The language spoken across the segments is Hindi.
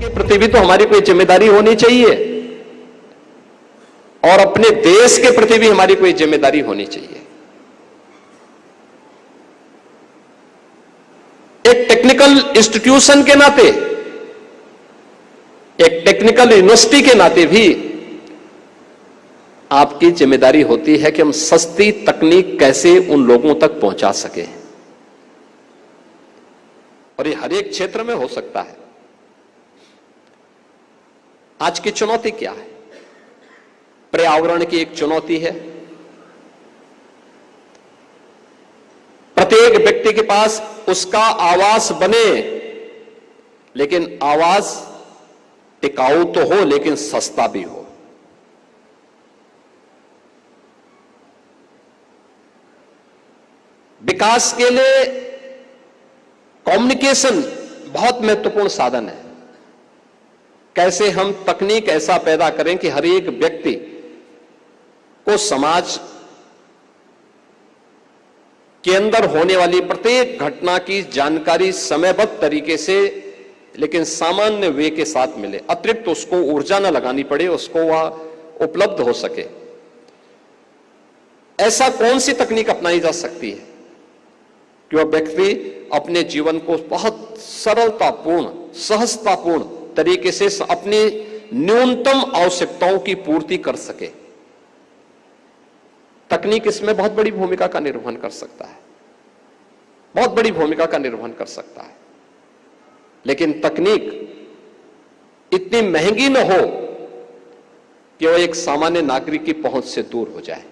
के प्रति भी तो हमारी कोई जिम्मेदारी होनी चाहिए और अपने देश के प्रति भी हमारी कोई जिम्मेदारी होनी चाहिए। एक टेक्निकल इंस्टीट्यूशन के नाते, एक टेक्निकल यूनिवर्सिटी के नाते भी आपकी जिम्मेदारी होती है कि हम सस्ती तकनीक कैसे उन लोगों तक पहुंचा सके, और ये हर एक क्षेत्र में हो सकता है। आज की चुनौती क्या है? पर्यावरण की एक चुनौती है। प्रत्येक व्यक्ति के पास उसका आवास बने, लेकिन आवास टिकाऊ तो हो, लेकिन सस्ता भी हो। विकास के लिए कम्युनिकेशन बहुत महत्वपूर्ण साधन है। कैसे हम तकनीक ऐसा पैदा करें कि हर एक व्यक्ति को समाज के अंदर होने वाली प्रत्येक घटना की जानकारी समयबद्ध तरीके से, लेकिन सामान्य वे के साथ मिले, अतिरिक्त उसको ऊर्जा न लगानी पड़े, उसको वह उपलब्ध हो सके। ऐसा कौन सी तकनीक अपनाई जा सकती है कि वह व्यक्ति अपने जीवन को बहुत सरलतापूर्ण, सहजतापूर्ण तरीके से अपनी न्यूनतम आवश्यकताओं की पूर्ति कर सके? तकनीक इसमें बहुत बड़ी भूमिका का निर्वहन कर सकता है, बहुत बड़ी भूमिका का निर्वहन कर सकता है। लेकिन तकनीक इतनी महंगी न हो कि वह एक सामान्य नागरिक की पहुंच से दूर हो जाए।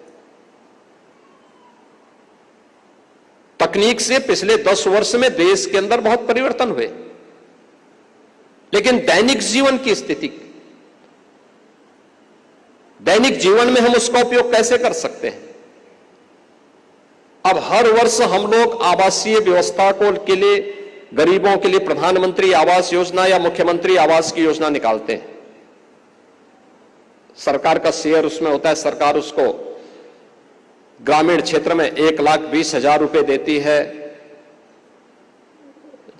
तकनीक से पिछले 10 वर्ष में देश के अंदर बहुत परिवर्तन हुए, लेकिन दैनिक जीवन की स्थिति, दैनिक जीवन में हम उसका उपयोग कैसे कर सकते हैं? अब हर वर्ष हम लोग आवासीय व्यवस्था के लिए, गरीबों के लिए प्रधानमंत्री आवास योजना या मुख्यमंत्री आवास की योजना निकालते हैं। सरकार का शेयर उसमें होता है, सरकार उसको ग्रामीण क्षेत्र में 1,20,000 रुपए देती है,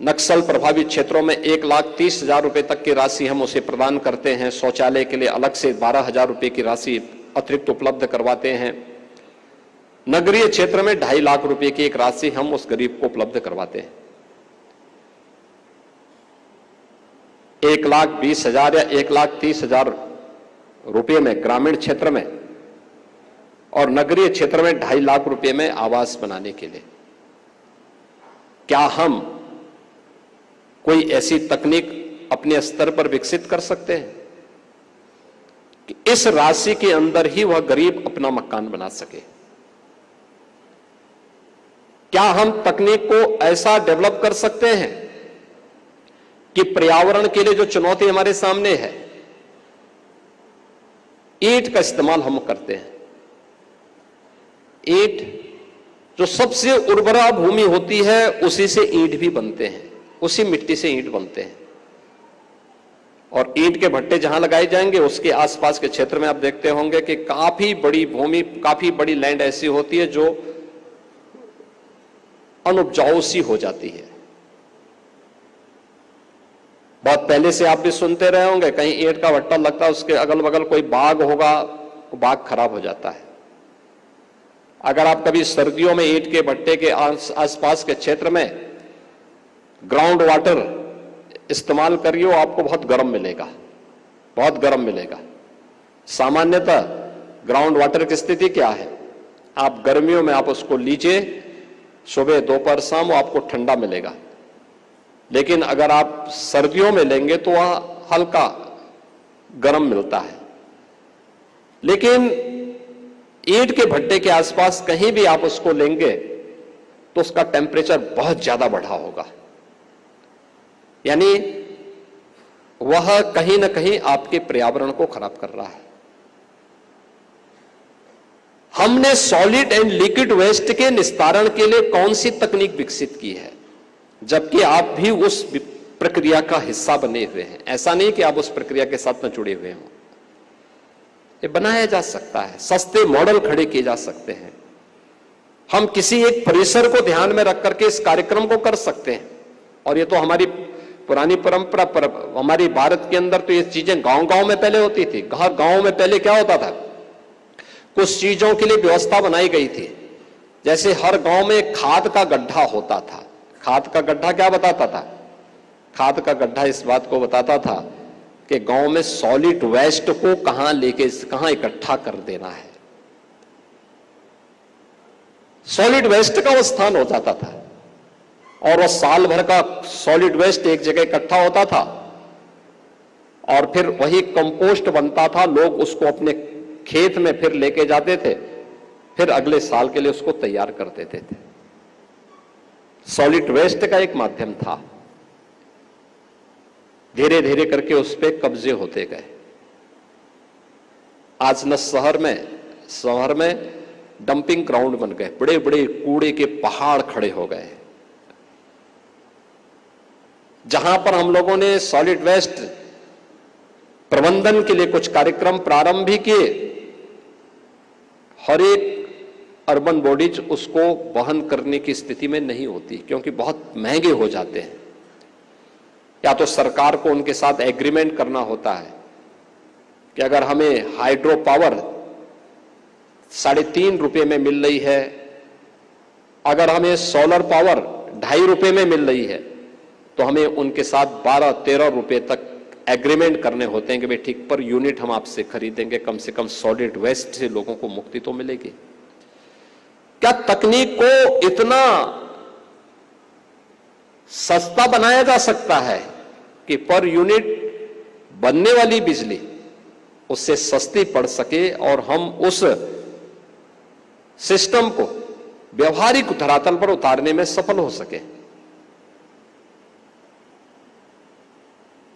नक्सल प्रभावित क्षेत्रों में 1,30,000 रुपए तक की राशि हम उसे प्रदान करते हैं। शौचालय के लिए अलग से 12,000 रुपए की राशि अतिरिक्त उपलब्ध करवाते हैं। नगरीय क्षेत्र में 2.5 लाख रुपए की एक राशि हम उस गरीब को उपलब्ध करवाते हैं। 1,20,000 या 1,30,000 रुपए में ग्रामीण क्षेत्र में और नगरीय क्षेत्र में 2.5 लाख रुपए में आवास बनाने के लिए क्या हम कोई ऐसी तकनीक अपने स्तर पर विकसित कर सकते हैं कि इस राशि के अंदर ही वह गरीब अपना मकान बना सके? क्या हम तकनीक को ऐसा डेवलप कर सकते हैं कि पर्यावरण के लिए जो चुनौती हमारे सामने है, ईंट का इस्तेमाल हम करते हैं। ईंट जो सबसे उर्वरा भूमि होती है, उसी से ईंट भी बनते हैं, उसी मिट्टी से ईंट बनते हैं। और ईंट के भट्टे जहां लगाए जाएंगे उसके आसपास के क्षेत्र में आप देखते होंगे कि काफी बड़ी भूमि, काफी बड़ी लैंड ऐसी होती है जो अनुपजाऊ सी हो जाती है। बहुत पहले से आप भी सुनते रहे होंगे, कहीं ईंट का भट्टा लगता है, उसके अगल बगल कोई बाग होगा, वो बाग खराब हो जाता है। अगर आप कभी सर्दियों में ईंट के भट्टे के आसपास के क्षेत्र में ग्राउंड वाटर इस्तेमाल करिए, आपको बहुत गर्म मिलेगा, बहुत गर्म मिलेगा। सामान्यतः ग्राउंड वाटर की स्थिति क्या है? आप गर्मियों में आप उसको लीजिए, सुबह दोपहर शाम आपको ठंडा मिलेगा। लेकिन अगर आप सर्दियों में लेंगे तो वह हल्का गर्म मिलता है। लेकिन ईंट के भट्टे के आसपास कहीं भी आप उसको लेंगे तो उसका टेम्परेचर बहुत ज्यादा बढ़ा होगा, यानी वह कहीं ना कहीं आपके पर्यावरण को खराब कर रहा है। हमने सॉलिड एंड लिक्विड वेस्ट के निस्तारण के लिए कौन सी तकनीक विकसित की है, जबकि आप भी उस प्रक्रिया का हिस्सा बने हुए हैं? ऐसा नहीं कि आप उस प्रक्रिया के साथ न जुड़े हुए हों। ये बनाया जा सकता है, सस्ते मॉडल खड़े किए जा सकते हैं। हम किसी एक परिसर को ध्यान में रख करके इस कार्यक्रम को कर सकते हैं। और ये तो हमारी पुरानी परंपरा पर हमारी भारत के अंदर तो ये चीजें गांव-गांव में पहले होती थी। हर गांव में पहले क्या होता था, कुछ चीजों के लिए व्यवस्था बनाई गई थी। जैसे हर गांव में खाद का गड्ढा होता था। खाद का गड्ढा क्या बताता था? खाद का गड्ढा इस बात को बताता था कि गांव में सॉलिड वेस्ट को कहां इकट्ठा कर देना है। सॉलिड वेस्ट का वो स्थान हो जाता था और वो साल भर का सॉलिड वेस्ट एक जगह इकट्ठा होता था और फिर वही कंपोस्ट बनता था। लोग उसको अपने खेत में फिर लेके जाते थे, फिर अगले साल के लिए उसको तैयार कर देते थे। सॉलिड वेस्ट का एक माध्यम था। धीरे धीरे करके उस पे कब्जे होते गए। आज न शहर में डंपिंग ग्राउंड बन गए, बड़े बड़े कूड़े के पहाड़ खड़े हो गए, जहां पर हम लोगों ने सॉलिड वेस्ट प्रबंधन के लिए कुछ कार्यक्रम प्रारंभ भी किए। हर एक अर्बन बॉडीज उसको वहन करने की स्थिति में नहीं होती, क्योंकि बहुत महंगे हो जाते हैं। या तो सरकार को उनके साथ एग्रीमेंट करना होता है कि अगर हमें हाइड्रो पावर 3.5 रुपए में मिल रही है, अगर हमें सोलर पावर 2.5 रुपए में मिल रही है, तो हमें उनके साथ 12-13 रुपए तक एग्रीमेंट करने होते हैं कि भाई ठीक पर यूनिट हम आपसे खरीदेंगे, कम से कम सॉलिड वेस्ट से लोगों को मुक्ति तो मिलेगी। क्या तकनीक को इतना सस्ता बनाया जा सकता है कि पर यूनिट बनने वाली बिजली उससे सस्ती पड़ सके और हम उस सिस्टम को व्यवहारिक धरातल पर उतारने में सफल हो सके?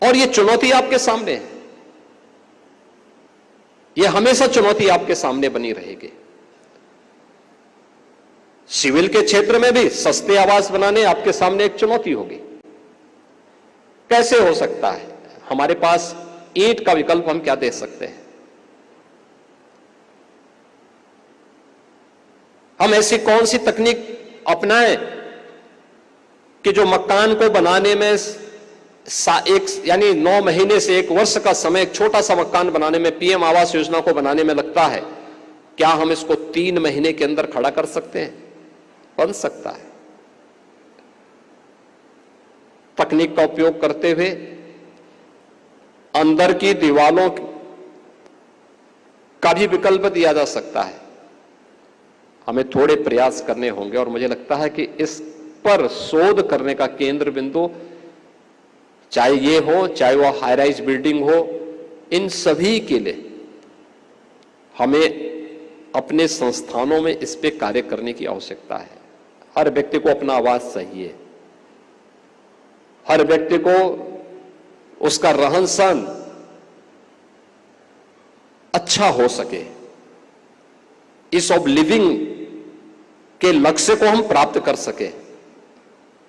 और ये चुनौती आपके सामने है, ये हमेशा चुनौती आपके सामने बनी रहेगी। सिविल के क्षेत्र में भी सस्ते आवास बनाने आपके सामने एक चुनौती होगी। कैसे हो सकता है? हमारे पास ईंट का विकल्प हम क्या दे सकते हैं? हम ऐसी कौन सी तकनीक अपनाएं कि जो मकान को बनाने में यानी 9 महीने से 1 वर्ष का समय एक छोटा सा मकान बनाने में, पीएम आवास योजना को बनाने में लगता है, क्या हम इसको 3 महीने के अंदर खड़ा कर सकते हैं? बन सकता है। तकनीक का उपयोग करते हुए अंदर की दीवारों का भी विकल्प दिया जा सकता है। हमें थोड़े प्रयास करने होंगे और मुझे लगता है कि इस पर शोध करने का केंद्र बिंदु, चाहे ये हो, चाहे वो हाई राइज बिल्डिंग हो, इन सभी के लिए हमें अपने संस्थानों में इस पे कार्य करने की आवश्यकता है। हर व्यक्ति को अपना आवास चाहिए, हर व्यक्ति को उसका रहन सहन अच्छा हो सके। इस ऑफ लिविंग के लक्ष्य को हम प्राप्त कर सके,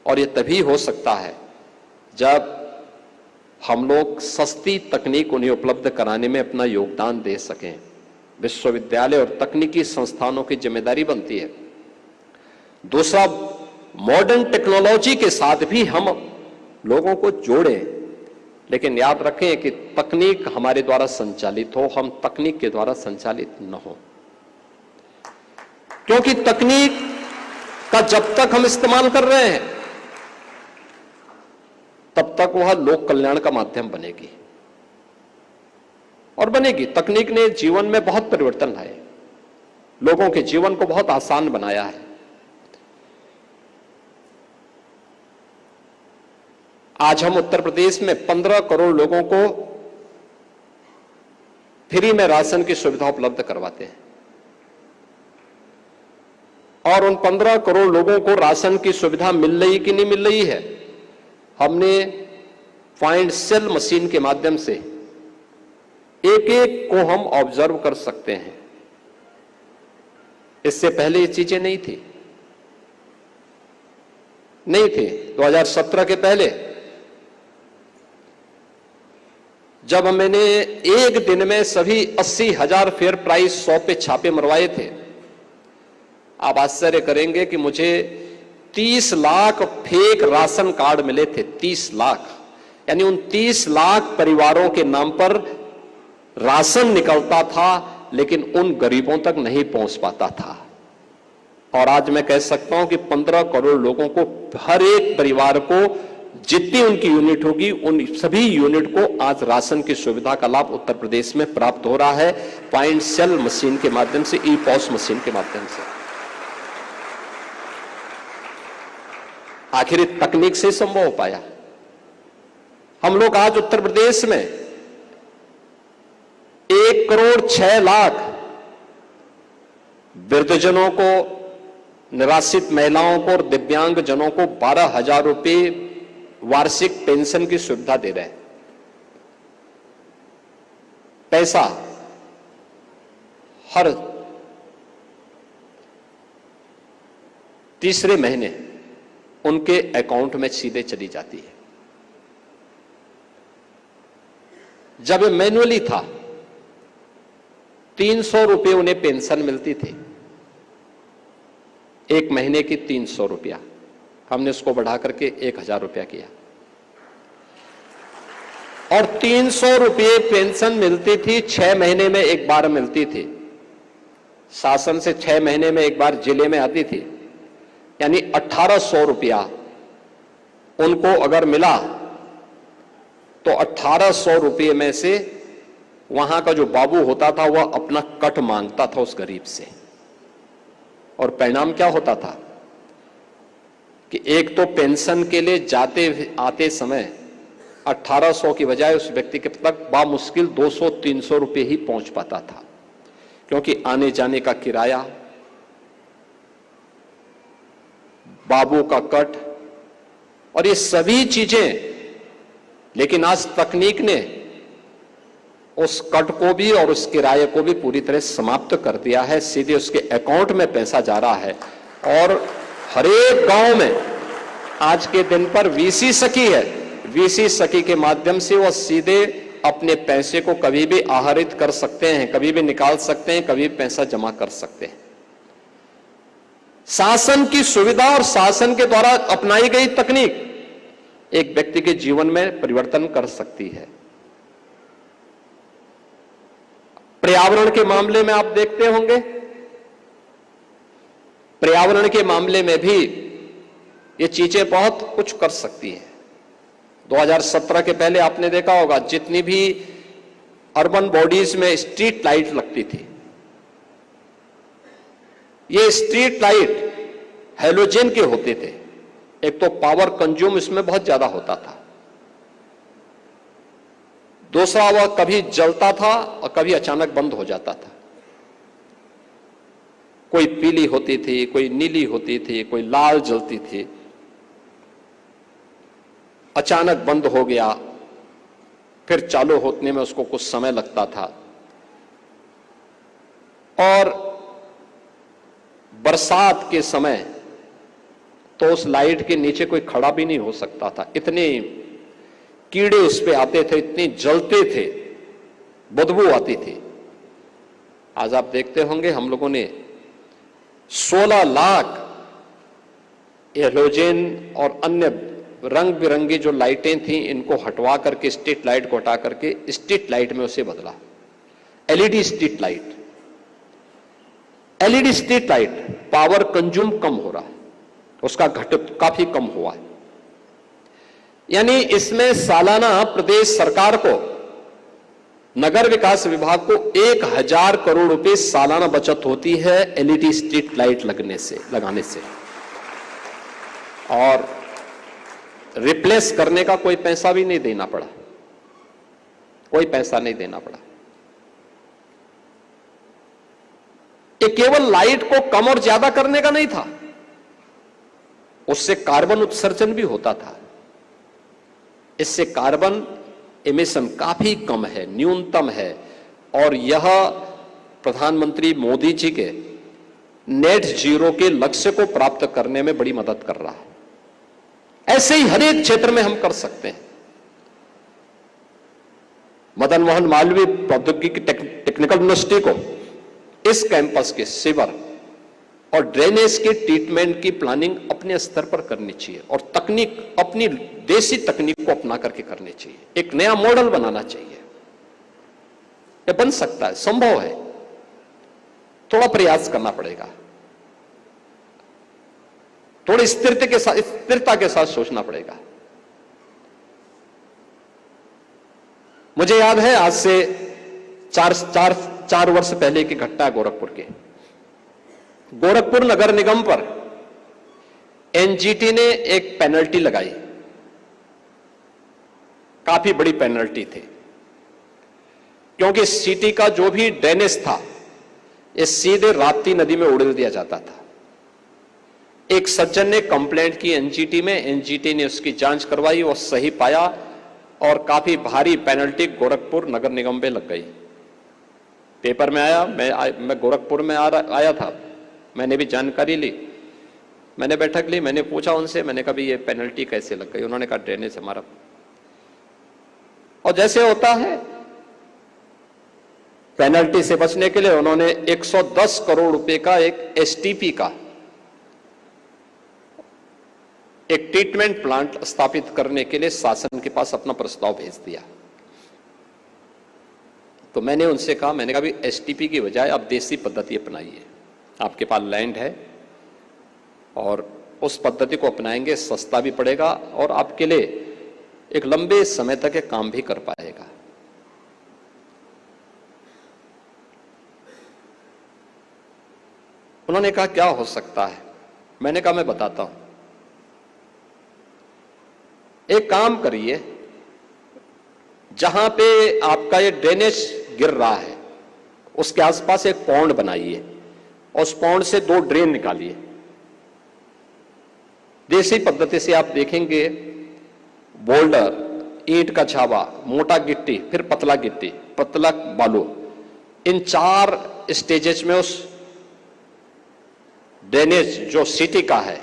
और यह तभी हो सकता है जब हम लोग सस्ती तकनीक उन्हें उपलब्ध कराने में अपना योगदान दे सकें। विश्वविद्यालय और तकनीकी संस्थानों की जिम्मेदारी बनती है। दूसरा, मॉडर्न टेक्नोलॉजी के साथ भी हम लोगों को जोड़ें, लेकिन याद रखें कि तकनीक हमारे द्वारा संचालित हो, हम तकनीक के द्वारा संचालित न हो। क्योंकि तकनीक का जब तक हम इस्तेमाल कर रहे हैं तब तक वह लोक कल्याण का माध्यम बनेगी और बनेगी। तकनीक ने जीवन में बहुत परिवर्तन लाए, लोगों के जीवन को बहुत आसान बनाया है। आज हम उत्तर प्रदेश में 15 करोड़ लोगों को फ्री में राशन की सुविधा उपलब्ध करवाते हैं, और उन 15 करोड़ लोगों को राशन की सुविधा मिल रही कि नहीं मिल रही है, हमने फाइंड सेल मशीन के माध्यम से एक एक को हम ऑब्जर्व कर सकते हैं। इससे पहले ये चीजें नहीं थी। 2017 के पहले जब मैंने एक दिन में सभी 80,000 फेयर प्राइस 100 पे छापे मरवाए थे, आप आश्चर्य करेंगे कि मुझे 30 लाख फेक राशन कार्ड मिले थे। 30 लाख। यानी उन 30 लाख परिवारों के नाम पर राशन निकलता था, लेकिन उन गरीबों तक नहीं पहुंच पाता था। और आज मैं कह सकता हूं कि 15 करोड़ लोगों को, हर एक परिवार को जितनी उनकी यूनिट होगी, उन सभी यूनिट को आज राशन की सुविधा का लाभ उत्तर प्रदेश में प्राप्त हो रहा है, पॉइंट सेल मशीन के माध्यम से, ई पॉस मशीन के माध्यम से। आखिर तकनीक से संभव हो पाया। हम लोग आज उत्तर प्रदेश में 1,06,00,000 वृद्धजनों को, निराश्रित महिलाओं को और दिव्यांग जनों को 12,000 रुपये वार्षिक पेंशन की सुविधा दे रहे हैं। पैसा हर तीसरे महीने उनके अकाउंट में सीधे चली जाती है। जब मैन्युअली था 300 रुपये उन्हें पेंशन मिलती थी, एक महीने की 300 रुपया, हमने उसको बढ़ा करके 1,000 रुपया किया। और 300 रुपये पेंशन मिलती थी, 6 महीने में एक बार मिलती थी। शासन से 6 महीने में एक बार जिले में आती थी, यानी 1,800 रुपया उनको अगर मिला तो 1,800 रुपये में से वहां का जो बाबू होता था वह अपना कट मांगता था उस गरीब से। और परिणाम क्या होता था कि एक तो पेंशन के लिए जाते आते समय 1,800 की बजाय उस व्यक्ति के तक बामुश्किल 200-300 रुपये ही पहुंच पाता था, क्योंकि आने जाने का किराया, बाबू का कट और ये सभी चीजें। लेकिन आज तकनीक ने उस कट को भी और उस किराए को भी पूरी तरह समाप्त कर दिया है। सीधे उसके अकाउंट में पैसा जा रहा है। और हर एक गांव में आज के दिन पर वीसी सखी है। वीसी सखी के माध्यम से वो सीधे अपने पैसे को कभी भी आहरित कर सकते हैं, कभी भी निकाल सकते हैं, कभी भी पैसा जमा कर सकते हैं। शासन की सुविधा और शासन के द्वारा अपनाई गई तकनीक एक व्यक्ति के जीवन में परिवर्तन कर सकती है। पर्यावरण के मामले में आप देखते होंगे, पर्यावरण के मामले में भी ये चीजें बहुत कुछ कर सकती हैं। 2017 के पहले आपने देखा होगा जितनी भी अर्बन बॉडीज में स्ट्रीट लाइट लगती थी, ये स्ट्रीट लाइट हैलोजन के होते थे। एक तो पावर कंज्यूम इसमें बहुत ज्यादा होता था, दूसरा वह कभी जलता था और कभी अचानक बंद हो जाता था। कोई पीली होती थी, कोई नीली होती थी, कोई लाल जलती थी, अचानक बंद हो गया, फिर चालू होने में उसको कुछ समय लगता था। और बरसात के समय तो उस लाइट के नीचे कोई खड़ा भी नहीं हो सकता था, इतने कीड़े उस पे आते थे, इतने जलते थे, बदबू आती थी। आज आप देखते होंगे हम लोगों ने 16 लाख हैलोजन और अन्य रंग बिरंगी जो लाइटें थी इनको हटवा करके, स्ट्रीट लाइट को हटा करके स्ट्रीट लाइट में उसे बदला, LED street light. LED street light power consume कम हो रहा है, उसका घटक काफी कम हुआ है। यानी इसमें सालाना प्रदेश सरकार को, नगर विकास विभाग को 1,000 करोड़ रुपए सालाना बचत होती है एलईडी स्ट्रीट लाइट लगाने से। और रिप्लेस करने का कोई पैसा भी नहीं देना पड़ा, कोई पैसा नहीं देना पड़ा। ये केवल लाइट को कम और ज्यादा करने का नहीं था, उससे कार्बन उत्सर्जन भी होता था। इससे कार्बन एमिशन काफी कम है, न्यूनतम है। और यह प्रधानमंत्री मोदी जी के नेट जीरो के लक्ष्य को प्राप्त करने में बड़ी मदद कर रहा है। ऐसे ही हर एक क्षेत्र में हम कर सकते हैं। मदन मोहन मालवीय प्रौद्योगिकी टेक्निकल यूनिवर्सिटी को इस कैंपस के सिवर और ड्रेनेज के ट्रीटमेंट की प्लानिंग अपने स्तर पर करनी चाहिए और तकनीक अपनी देसी तकनीक को अपना करके करनी चाहिए। एक नया मॉडल बनाना चाहिए। ये बन सकता है, संभव है, थोड़ा प्रयास करना पड़ेगा, थोड़ी स्थिरता के साथ सोचना पड़ेगा। मुझे याद है आज से चार वर्ष पहले की घटना है गोरखपुर के। गोरखपुर नगर निगम पर एनजीटी ने एक पेनल्टी लगाई, काफी बड़ी पेनल्टी थी, क्योंकि सिटी का जो भी ड्रेनेज था ये सीधे राप्ती नदी में उड़ेल दिया जाता था। एक सज्जन ने कंप्लेंट की एनजीटी में, एनजीटी ने उसकी जांच करवाई और सही पाया और काफी भारी पेनल्टी गोरखपुर नगर निगम पे लग गई। पेपर में आया, मैं गोरखपुर में आया था, मैंने भी जानकारी ली, मैंने बैठक ली, मैंने पूछा उनसे, मैंने कहा ये पेनल्टी कैसे लग गई? उन्होंने कहा ड्रेनेज हमारा। और जैसे होता है पेनल्टी से बचने के लिए उन्होंने 110 करोड़ रुपए का एक एसटीपी का एक ट्रीटमेंट प्लांट स्थापित करने के लिए शासन के पास अपना प्रस्ताव भेज दिया। तो मैंने उनसे कहा, मैंने कहा भी एसटीपी की बजाय आप देसी पद्धति अपनाइए, आपके पास लैंड है और उस पद्धति को अपनाएंगे, सस्ता भी पड़ेगा और आपके लिए एक लंबे समय तक ये काम भी कर पाएगा। उन्होंने कहा क्या हो सकता है? मैंने कहा मैं बताता हूं। एक काम करिए, जहां पे आपका ये ड्रेनेज गिर रहा है उसके आसपास एक पॉन्ड बनाइए और उस पॉन्ड से 2 ड्रेन निकालिए। देसी पद्धति से आप देखेंगे बोल्डर, ईंट का छावा, मोटा गिट्टी, फिर पतला गिट्टी, पतला बालू, इन 4 स्टेजेस में उस ड्रेनेज जो सिटी का है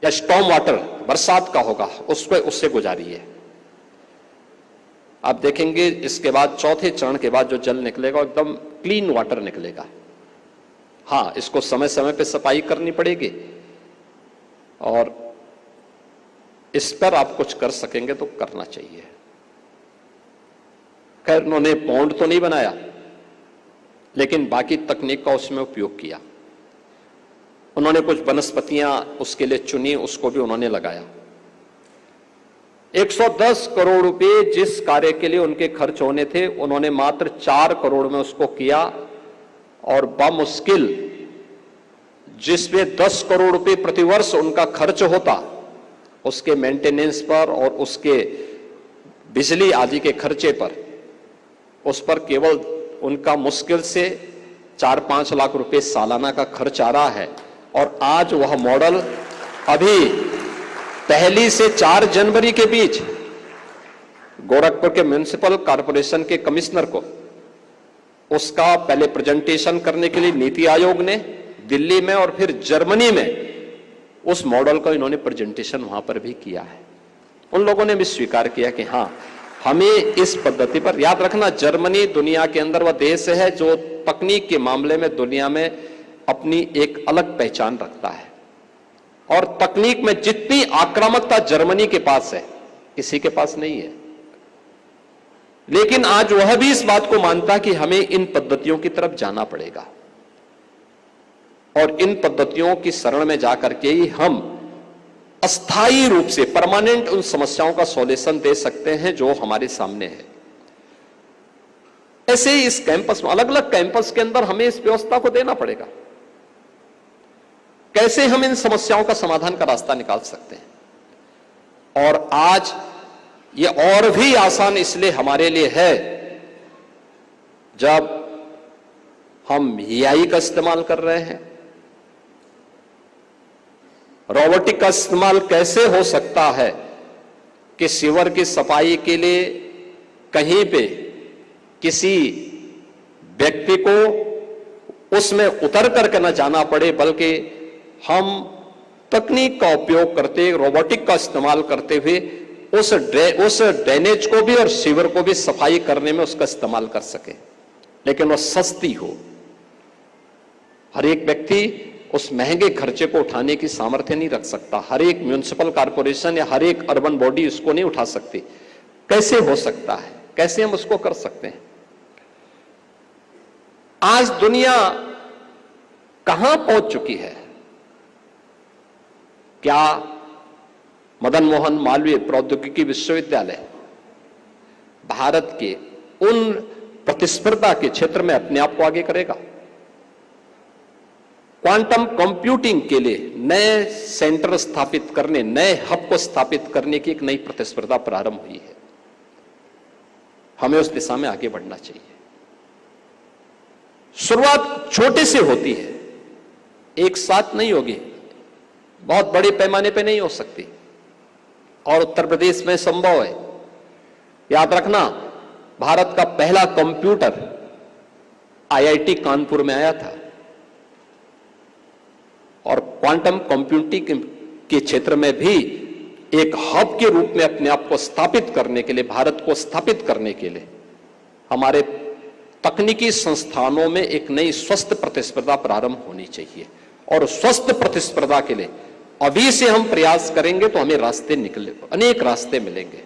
या स्टॉर्म वाटर बरसात का होगा उससे गुजारिए। आप देखेंगे इसके बाद चौथे चरण के बाद जो जल निकलेगा एकदम क्लीन वाटर निकलेगा। हाँ, इसको समय समय पे सफाई करनी पड़ेगी और इस पर आप कुछ कर सकेंगे तो करना चाहिए। खैर, उन्होंने पॉन्ड तो नहीं बनाया लेकिन बाकी तकनीक का उसमें उपयोग किया। उन्होंने कुछ वनस्पतियां उसके लिए चुनी, उसको भी उन्होंने लगाया। 110 करोड़ रुपए जिस कार्य के लिए उनके खर्च होने थे उन्होंने मात्र 4 करोड़ में उसको किया और बामुश्किल जिसमें 10 करोड़ रुपए प्रतिवर्ष उनका खर्च होता उसके मेंटेनेंस पर और उसके बिजली आदि के खर्चे पर, उस पर केवल उनका मुश्किल से 4-5 लाख रुपए सालाना का खर्च आ रहा है। और आज वह मॉडल अभी 1 से 4 जनवरी के बीच गोरखपुर के म्युनिसिपल कॉर्पोरेशन के कमिश्नर को उसका पहले प्रेजेंटेशन करने के लिए नीति आयोग ने दिल्ली में और फिर जर्मनी में उस मॉडल का इन्होंने प्रेजेंटेशन वहां पर भी किया है। उन लोगों ने भी स्वीकार किया कि हां, हमें इस पद्धति पर, याद रखना जर्मनी दुनिया के अंदर वह देश है जो तकनीक के मामले में दुनिया में अपनी एक अलग पहचान रखता है और तकनीक में जितनी आक्रामकता जर्मनी के पास है किसी के पास नहीं है। लेकिन आज वह भी इस बात को मानता कि हमें इन पद्धतियों की तरफ जाना पड़ेगा और इन पद्धतियों की शरण में जाकर के ही हम अस्थायी रूप से परमानेंट उन समस्याओं का सॉल्यूशन दे सकते हैं जो हमारे सामने है। ऐसे ही इस कैंपस में, अलग अलग कैंपस के अंदर हमें इस व्यवस्था को देना पड़ेगा। कैसे हम इन समस्याओं का समाधान का रास्ता निकाल सकते हैं। और आज ये और भी आसान इसलिए हमारे लिए है जब हम एआई का इस्तेमाल कर रहे हैं। रोबोटिक का इस्तेमाल कैसे हो सकता है कि सीवर की सफाई के लिए कहीं पे किसी व्यक्ति को उसमें उतर करके न जाना पड़े, बल्कि हम तकनीक का उपयोग करते, रोबोटिक का इस्तेमाल करते हुए उस ड्रेनेज को भी और सीवर को भी सफाई करने में उसका इस्तेमाल कर सके, लेकिन वह सस्ती हो, हर एक व्यक्ति उस महंगे खर्चे को उठाने की सामर्थ्य नहीं रख सकता। हर एक म्युनिसिपल कॉर्पोरेशन या हर एक अर्बन बॉडी इसको नहीं उठा सकती। कैसे हो सकता है, कैसे हम उसको कर सकते हैं? आज दुनिया कहां पहुंच चुकी है? क्या मदन मोहन मालवीय प्रौद्योगिकी विश्वविद्यालय भारत के उन प्रतिस्पर्धा के क्षेत्र में अपने आप को आगे करेगा? क्वांटम कंप्यूटिंग के लिए नए सेंटर स्थापित करने, नए हब को स्थापित करने की एक नई प्रतिस्पर्धा प्रारंभ हुई है। हमें उस दिशा में आगे बढ़ना चाहिए। शुरुआत छोटे से होती है, एक साथ नहीं होगी, बहुत बड़े पैमाने पे नहीं हो सकती, और उत्तर प्रदेश में संभव है। याद रखना, भारत का पहला कंप्यूटर आईआईटी कानपुर में आया था, और क्वांटम कंप्यूटिंग के क्षेत्र में भी एक हब के रूप में अपने आप को स्थापित करने के लिए, भारत को स्थापित करने के लिए हमारे तकनीकी संस्थानों में एक नई स्वस्थ प्रतिस्पर्धा प्रारंभ होनी चाहिए। और स्वस्थ प्रतिस्पर्धा के लिए अभी से हम प्रयास करेंगे तो हमें रास्ते निकले, अनेक रास्ते मिलेंगे।